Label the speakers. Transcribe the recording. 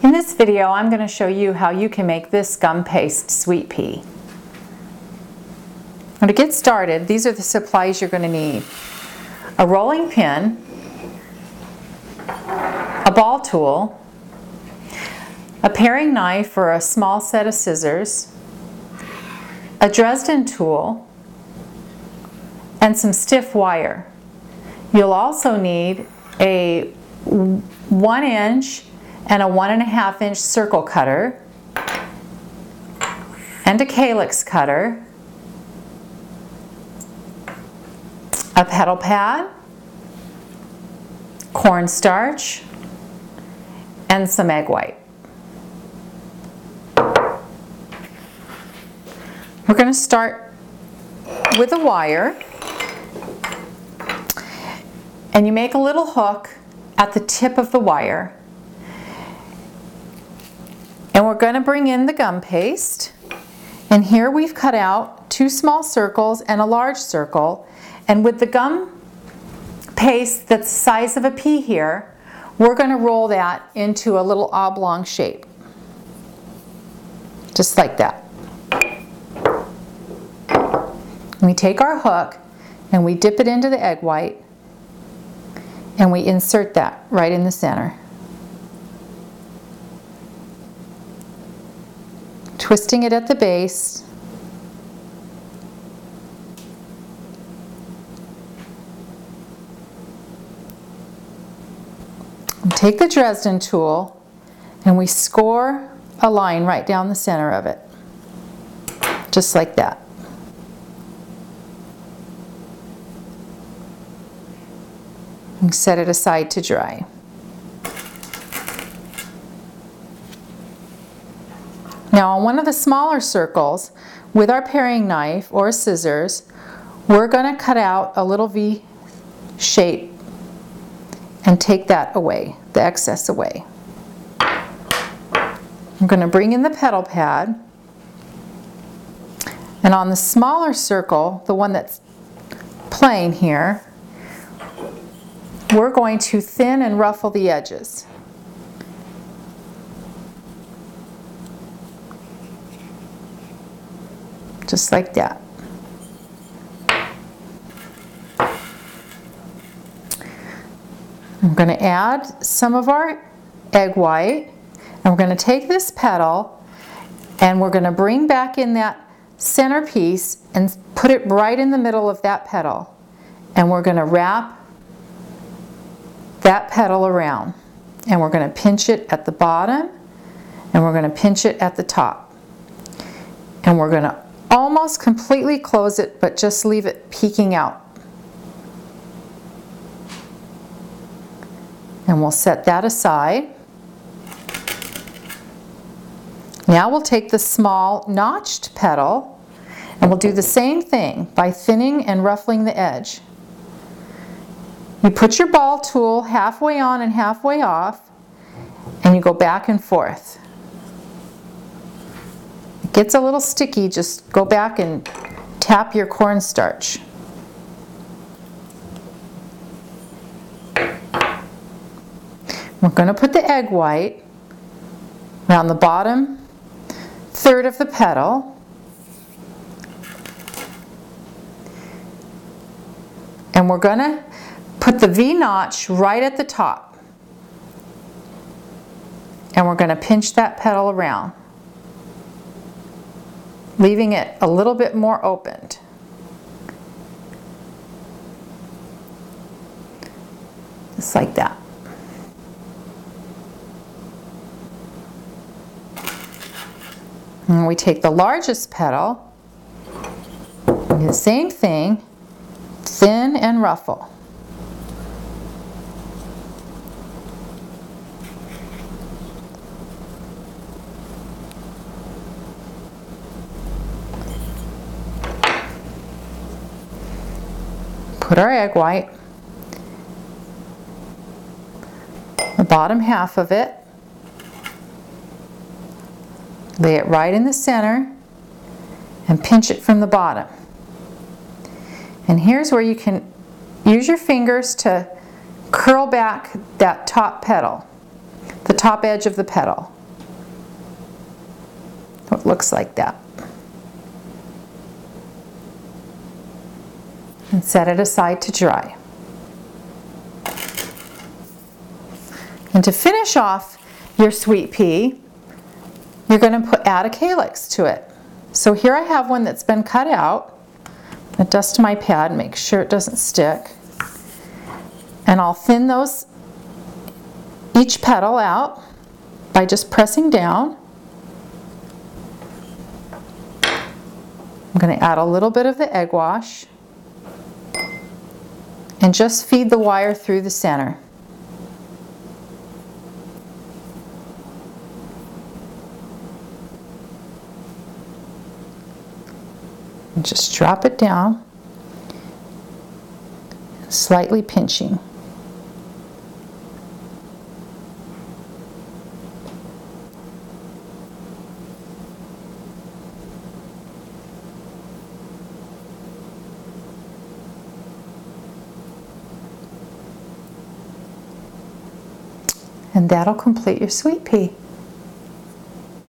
Speaker 1: In this video, I'm going to show you how you can make this gum paste sweet pea. Now to get started, these are the supplies you're going to need. A rolling pin, a ball tool, a paring knife or a small set of scissors, a Dresden tool, and some stiff wire. You'll also need a 1-inch and a 1.5-inch circle cutter, and a calyx cutter, a pedal pad, cornstarch, and some egg white. We're going to start with a wire, and you make a little hook at the tip of the wire. And we're going to bring in the gum paste, and here we've cut out 2 small circles and a large circle, and with the gum paste that's the size of a pea here, we're going to roll that into a little oblong shape, just like that. We take our hook and we dip it into the egg white, and we insert that right in the center, twisting it at the base. And take the Dresden tool and we score a line right down the center of it, just like that. And set it aside to dry. Now on one of the smaller circles, with our paring knife or scissors, we're going to cut out a little V shape and take that away, the excess away. I'm going to bring in the pedal pad, and on the smaller circle, the one that's plain here, we're going to thin and ruffle the edges. Just like that. I'm going to add some of our egg white, and we're going to take this petal and we're going to bring back in that center piece and put it right in the middle of that petal, and we're going to wrap that petal around, and we're going to pinch it at the bottom and we're going to pinch it at the top, and we're going to almost completely close it, but just leave it peeking out. And we'll set that aside. Now we'll take the small notched petal and we'll do the same thing by thinning and ruffling the edge. You put your ball tool halfway on and halfway off, and you go back and forth. It gets a little sticky, just go back and tap your cornstarch. We're going to put the egg white around the bottom third of the petal, and we're going to put the V-notch right at the top, and we're going to pinch that petal around, leaving it a little bit more opened. Just like that. And we take the largest petal, and do the same thing, thin and ruffle. Put our egg white, the bottom half of it, lay it right in the center, and pinch it from the bottom. And here's where you can use your fingers to curl back that top petal. the top edge of the petal. It looks like that. And set it aside to dry. And to finish off your sweet pea, you're going to add a calyx to it. So here I have one that's been cut out. I dust my pad, make sure it doesn't stick. And I'll thin each petal out by just pressing down. I'm going to add a little bit of the egg wash and just feed the wire through the center. And just drop it down, slightly pinching. And that'll complete your sweet pea.